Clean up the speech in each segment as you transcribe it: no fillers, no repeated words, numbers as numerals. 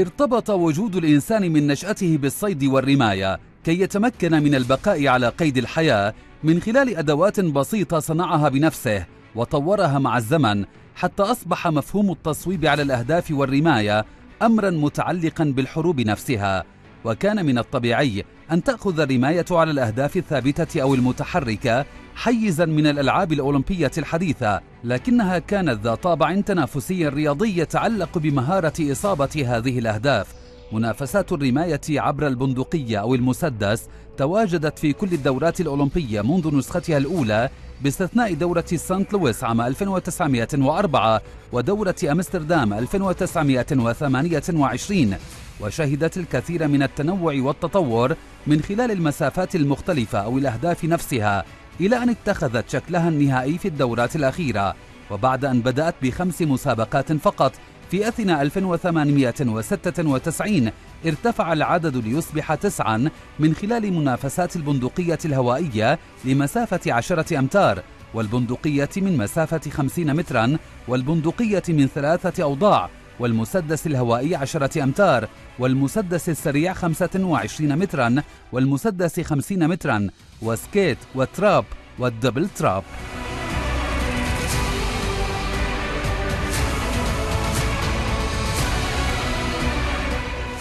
ارتبط وجود الإنسان من نشأته بالصيد والرماية كي يتمكن من البقاء على قيد الحياة من خلال أدوات بسيطة صنعها بنفسه وطورها مع الزمن، حتى أصبح مفهوم التصويب على الأهداف والرماية أمرا متعلقا بالحروب نفسها. وكان من الطبيعي أن تأخذ الرماية على الأهداف الثابتة أو المتحركة حيزا من الألعاب الأولمبية الحديثة، لكنها كانت ذات طابع تنافسي رياضي يتعلق بمهارة إصابة هذه الأهداف. منافسات الرماية عبر البندقية أو المسدس تواجدت في كل الدورات الأولمبية منذ نسختها الأولى باستثناء دورة سانت لويس عام 1904 ودورة أمستردام 1928، وشهدت الكثير من التنوع والتطور من خلال المسافات المختلفة أو الأهداف نفسها، إلى أن اتخذت شكلها النهائي في الدورات الأخيرة. وبعد أن بدأت ب5 مسابقات فقط في أثينا 1896 ارتفع العدد ليصبح 9 من خلال منافسات البندقية الهوائية لمسافة 10 أمتار، والبندقية من مسافة 50 مترا، والبندقية من 3 أوضاع، والمسدس الهوائي 10 أمتار، والمسدس السريع 25 مترا، والمسدس 50 مترا، وسكيت وتراب والدبل تراب.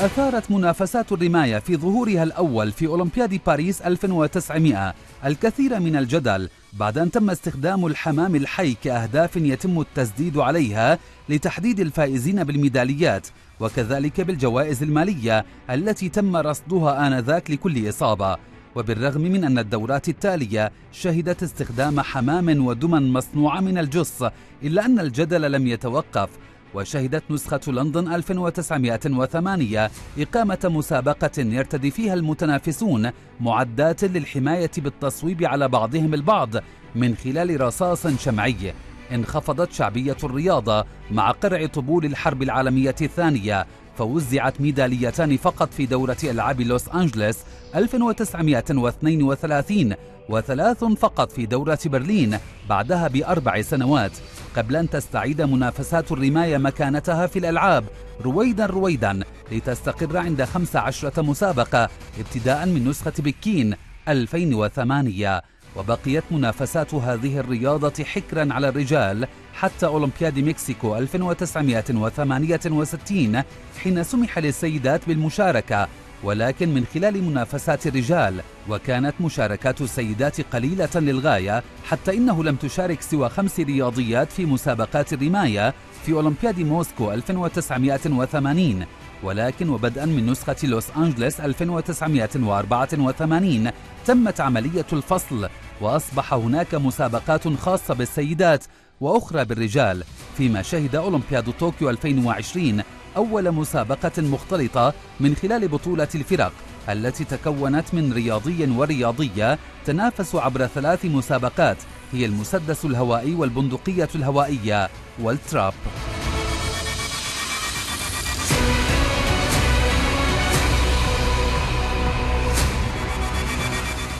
أثارت منافسات الرماية في ظهورها الأول في أولمبياد باريس 1900 الكثير من الجدل بعد أن تم استخدام الحمام الحي كأهداف يتم التسديد عليها لتحديد الفائزين بالميداليات، وكذلك بالجوائز المالية التي تم رصدها آنذاك لكل إصابة. وبالرغم من أن الدورات التالية شهدت استخدام حمام ودمى مصنوعة من الجص، إلا أن الجدل لم يتوقف، وشهدت نسخة لندن 1908 إقامة مسابقة يرتدي فيها المتنافسون معدات للحماية بالتصويب على بعضهم البعض من خلال رصاص شمعي. انخفضت شعبية الرياضة مع قرع طبول الحرب العالمية الثانية، فوزعت ميداليتان فقط في دورة ألعاب لوس أنجلس 1932 و3 فقط في دورة برلين بعدها ب4 سنوات، قبل أن تستعيد منافسات الرماية مكانتها في الألعاب رويدا لتستقر عند 15 مسابقة ابتداء من نسخة بكين 2008. وبقيت منافسات هذه الرياضة حكرا على الرجال حتى أولمبياد مكسيكو 1968 حين سمح للسيدات بالمشاركة، ولكن من خلال منافسات الرجال، وكانت مشاركات السيدات قليلة للغاية، حتى إنه لم تشارك سوى 5 رياضيات في مسابقات الرماية في أولمبياد موسكو 1980. ولكن وبدءا من نسخة لوس أنجلس 1984 تمت عملية الفصل، وأصبح هناك مسابقات خاصة بالسيدات وأخرى بالرجال، فيما شهد أولمبياد طوكيو 2020 أول مسابقة مختلطة من خلال بطولة الفرق التي تكونت من رياضي ورياضية تنافسوا عبر 3 مسابقات، هي المسدس الهوائي والبندقية الهوائية والتراب.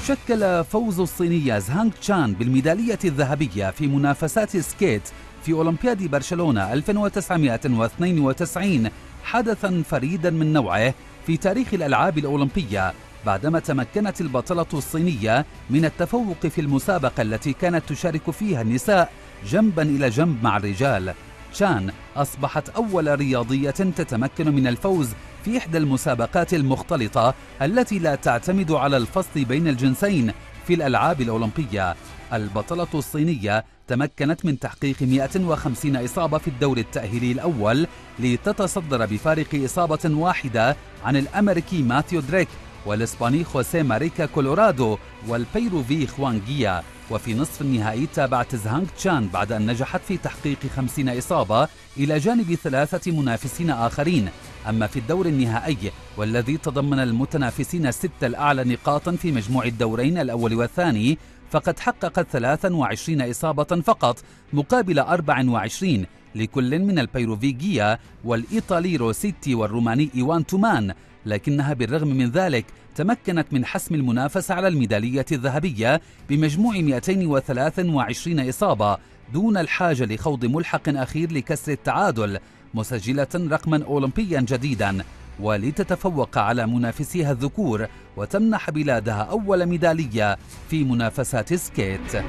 شكل فوز الصينية زهانغ تشان بالميدالية الذهبية في منافسات سكيت في أولمبياد برشلونة 1992 حدثا فريدا من نوعه في تاريخ الألعاب الأولمبية، بعدما تمكنت البطلة الصينية من التفوق في المسابقة التي كانت تشارك فيها النساء جنبا إلى جنب مع الرجال. تشان أصبحت أول رياضية تتمكن من الفوز في إحدى المسابقات المختلطة التي لا تعتمد على الفصل بين الجنسين في الألعاب الأولمبية. البطلة الصينية تمكنت من تحقيق 150 إصابة في الدور التأهيلي الأول لتتصدر بفارق إصابة واحدة عن الأمريكي ماثيو دريك والإسباني خوسيه ماريكا كولورادو والبيروفي خوانغيا. وفي نصف النهائي تابعت زهانغ تشان بعد أن نجحت في تحقيق 50 إصابة إلى جانب 3 منافسين آخرين. أما في الدور النهائي والذي تضمن المتنافسين 6 الأعلى نقاطا في مجموع الدورين الأول والثاني، فقد حققت 23 إصابة فقط مقابل 24 لكل من البيروفيجيا والإيطالي روسيتي والروماني إيوان تومان، لكنها بالرغم من ذلك تمكنت من حسم المنافسة على الميدالية الذهبية بمجموع 223 إصابة دون الحاجة لخوض ملحق أخير لكسر التعادل، مسجلة رقما أولمبيا جديدا ولتتفوق على منافسيها الذكور وتمنح بلادها أول ميدالية في منافسات سكيت.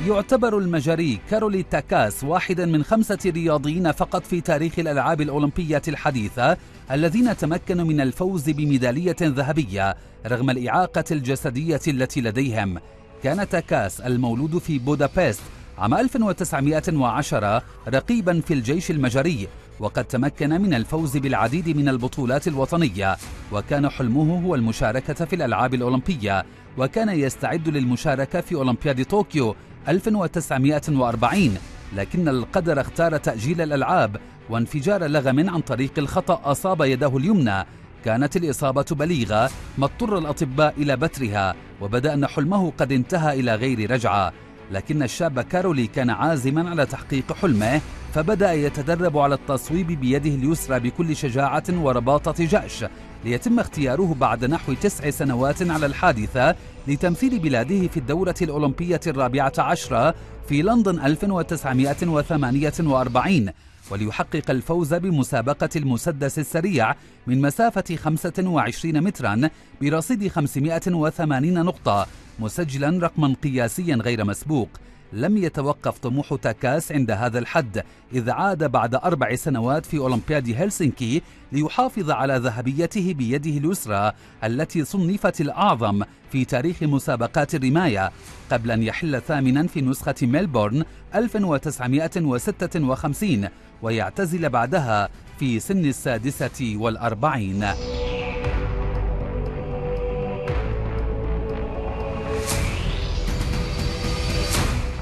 يعتبر المجري كارولي تاكاس واحدا من 5 رياضيين فقط في تاريخ الألعاب الأولمبية الحديثة الذين تمكنوا من الفوز بميدالية ذهبية رغم الإعاقة الجسدية التي لديهم. كان تاكاس المولود في بودابست عام 1910 رقيبا في الجيش المجري، وقد تمكن من الفوز بالعديد من البطولات الوطنية، وكان حلمه هو المشاركة في الألعاب الأولمبية، وكان يستعد للمشاركة في أولمبياد طوكيو 1940، لكن القدر اختار تأجيل الألعاب، وانفجار لغم عن طريق الخطأ أصاب يده اليمنى. كانت الإصابة بليغة، ما اضطر الأطباء إلى بترها، وبدأ أن حلمه قد انتهى إلى غير رجعة. لكن الشاب كارولي كان عازما على تحقيق حلمه، فبدأ يتدرب على التصويب بيده اليسرى بكل شجاعة ورباطة جأش، ليتم اختياره بعد نحو 9 سنوات على الحادثة لتمثيل بلاده في الدورة الأولمبية 14 في لندن 1948، وليحقق الفوز بمسابقة المسدس السريع من مسافة 25 مترا برصيد 580 نقطة، مسجلا رقما قياسيا غير مسبوق. لم يتوقف طموح تاكاس عند هذا الحد، إذ عاد بعد 4 سنوات في أولمبياد هلسنكي ليحافظ على ذهبيته بيده اليسرى التي صنفت الأعظم في تاريخ مسابقات الرماية، قبل أن يحل ثامنا في نسخة ميلبورن 1956 ويعتزل بعدها في سن 46.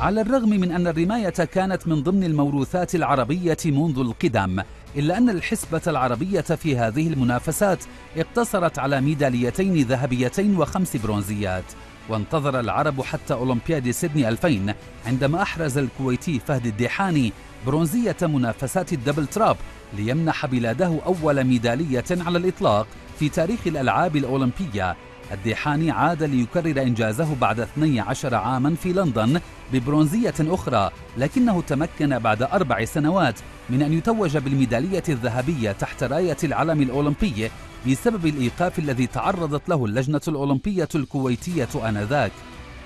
على الرغم من أن الرماية كانت من ضمن الموروثات العربية منذ القدم، إلا أن الحسبة العربية في هذه المنافسات اقتصرت على ميداليتين ذهبيتين و5 برونزيات. وانتظر العرب حتى أولمبياد سيدني 2000 عندما أحرز الكويتي فهد الديحاني برونزية منافسات الدبل تراب ليمنح بلاده أول ميدالية على الإطلاق في تاريخ الألعاب الأولمبية. الديحاني عاد ليكرر إنجازه بعد 12 عاما في لندن ببرونزية أخرى، لكنه تمكن بعد 4 سنوات من أن يتوج بالميدالية الذهبية تحت راية العلم الأولمبي بسبب الإيقاف الذي تعرضت له اللجنة الأولمبية الكويتية آنذاك.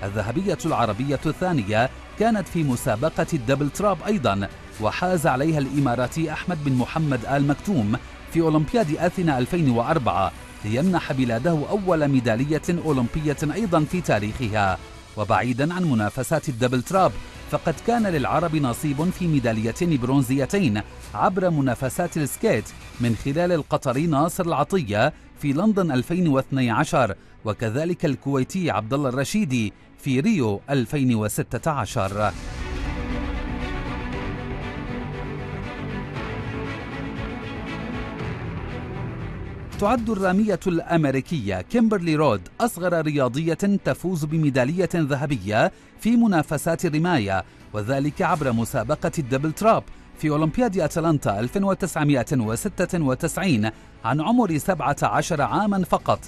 الذهبية العربية الثانية كانت في مسابقة الدبل تراب أيضا، وحاز عليها الإماراتي أحمد بن محمد آل مكتوم في أولمبياد أثينا 2004 ليمنح بلاده أول ميدالية أولمبية أيضا في تاريخها. وبعيدا عن منافسات الدبل تراب، فقد كان للعرب نصيب في ميداليتين برونزيتين عبر منافسات السكيت من خلال القطري ناصر العطية في لندن 2012، وكذلك الكويتي عبد الله الرشيدي في ريو 2016. تعد الرامية الأمريكية كيمبرلي رود أصغر رياضية تفوز بميدالية ذهبية في منافسات الرماية، وذلك عبر مسابقة الدبل تراب في أولمبياد أتلانتا 1996 عن عمر 17 عاما فقط.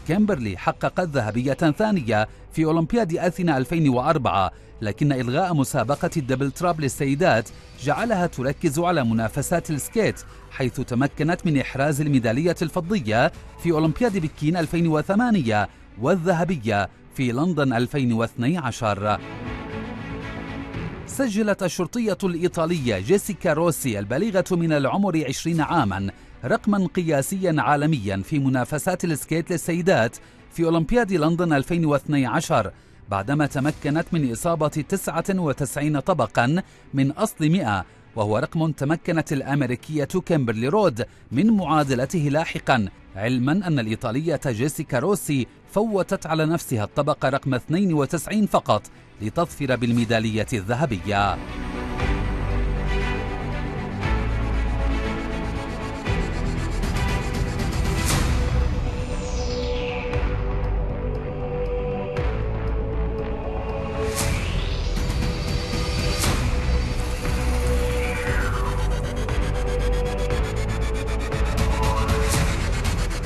كيمبرلي حققت ذهبية ثانية في أولمبياد أثينا 2004، لكن إلغاء مسابقة الدبل تراب للسيدات جعلها تركز على منافسات السكيت، حيث تمكنت من إحراز الميدالية الفضية في أولمبياد بكين 2008 والذهبية في لندن 2012. سجلت الشرطية الإيطالية جيسيكا روسي البالغة من العمر 20 عاما رقما قياسيا عالميا في منافسات السكيت للسيدات في أولمبياد لندن 2012، بعدما تمكنت من إصابة 99 طبقا من أصل 100، وهو رقم تمكنت الأمريكية كيمبرلي رود من معادلته لاحقا، علما أن الإيطالية جيسيكا روسي فوتت على نفسها الطبقة رقم 92 فقط لتظفر بالميدالية الذهبية.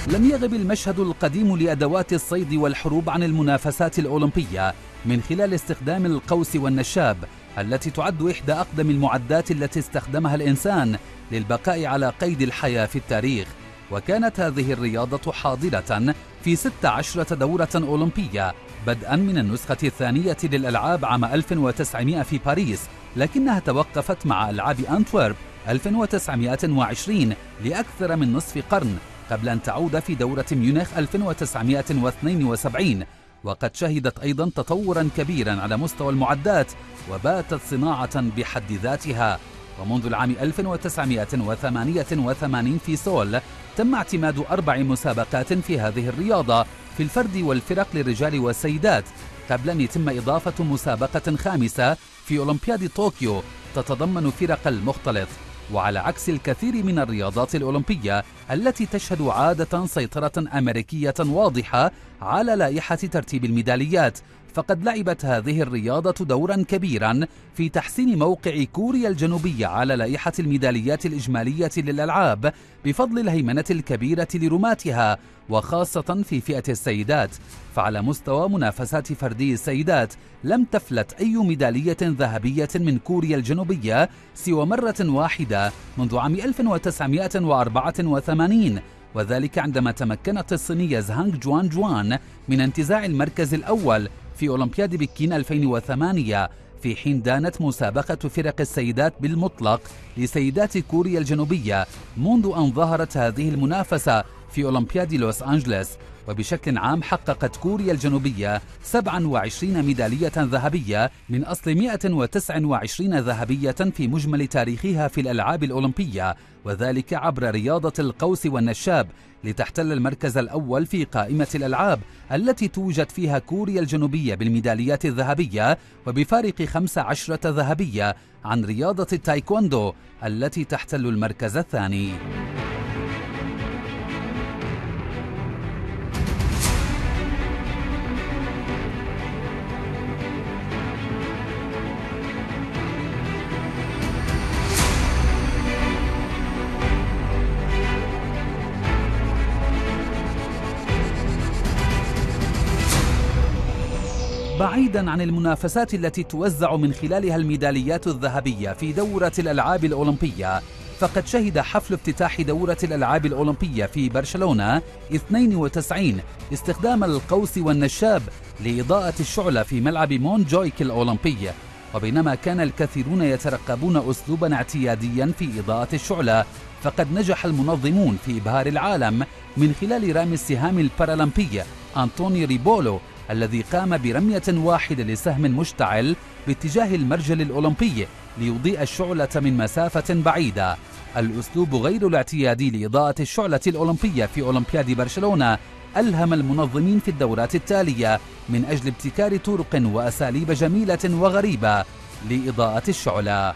لم يغب المشهد القديم لأدوات الصيد والحروب عن المنافسات الأولمبية من خلال استخدام القوس والنشاب التي تعد إحدى أقدم المعدات التي استخدمها الإنسان للبقاء على قيد الحياة في التاريخ. وكانت هذه الرياضة حاضرة في 16 دورة أولمبية بدءا من النسخة الثانية للألعاب عام 1900 في باريس، لكنها توقفت مع ألعاب أنتورب 1920 لأكثر من نصف قرن قبل أن تعود في دورة ميونخ 1972، وقد شهدت أيضا تطورا كبيرا على مستوى المعدات وباتت صناعة بحد ذاتها. ومنذ العام 1988 في سول تم اعتماد 4 مسابقات في هذه الرياضة في الفرد والفرق للرجال والسيدات، قبل أن يتم إضافة مسابقة خامسة في أولمبياد طوكيو تتضمن فرق المختلط. وعلى عكس الكثير من الرياضات الأولمبية التي تشهد عادة سيطرة أمريكية واضحة على لائحة ترتيب الميداليات، فقد لعبت هذه الرياضة دورا كبيرا في تحسين موقع كوريا الجنوبية على لائحة الميداليات الإجمالية للألعاب بفضل الهيمنة الكبيرة لرماتها، وخاصة في فئة السيدات. فعلى مستوى منافسات فردي السيدات لم تفلت أي ميدالية ذهبية من كوريا الجنوبية سوى مرة واحدة منذ عام 1984، وذلك عندما تمكنت الصينية زهانغ جوان من انتزاع المركز الأول في أولمبياد بكين 2008، في حين دانت مسابقة فرق السيدات بالمطلق لسيدات كوريا الجنوبية منذ أن ظهرت هذه المنافسة في أولمبياد لوس أنجلس. وبشكل عام حققت كوريا الجنوبية 27 ميدالية ذهبية من أصل 129 ذهبية في مجمل تاريخها في الألعاب الأولمبية، وذلك عبر رياضة القوس والنشاب، لتحتل المركز الأول في قائمة الألعاب التي توجد فيها كوريا الجنوبية بالميداليات الذهبية، وبفارق 15 ذهبية عن رياضة التايكوندو التي تحتل المركز الثاني. بعيدا عن المنافسات التي توزع من خلالها الميداليات الذهبية في دورة الألعاب الأولمبية، فقد شهد حفل افتتاح دورة الألعاب الأولمبية في برشلونة 92 استخدام القوس والنشاب لإضاءة الشعلة في ملعب مون جويك الأولمبي. وبينما كان الكثيرون يترقبون أسلوبا اعتياديا في إضاءة الشعلة، فقد نجح المنظمون في إبهار العالم من خلال رامي السهام البارالمبي أنطوني ريبولو، الذي قام برمية واحدة لسهم مشتعل باتجاه المرجل الأولمبي ليضيء الشعلة من مسافة بعيدة. الأسلوب غير الاعتيادي لإضاءة الشعلة الأولمبية في أولمبياد برشلونة ألهم المنظمين في الدورات التالية من أجل ابتكار طرق وأساليب جميلة وغريبة لإضاءة الشعلة.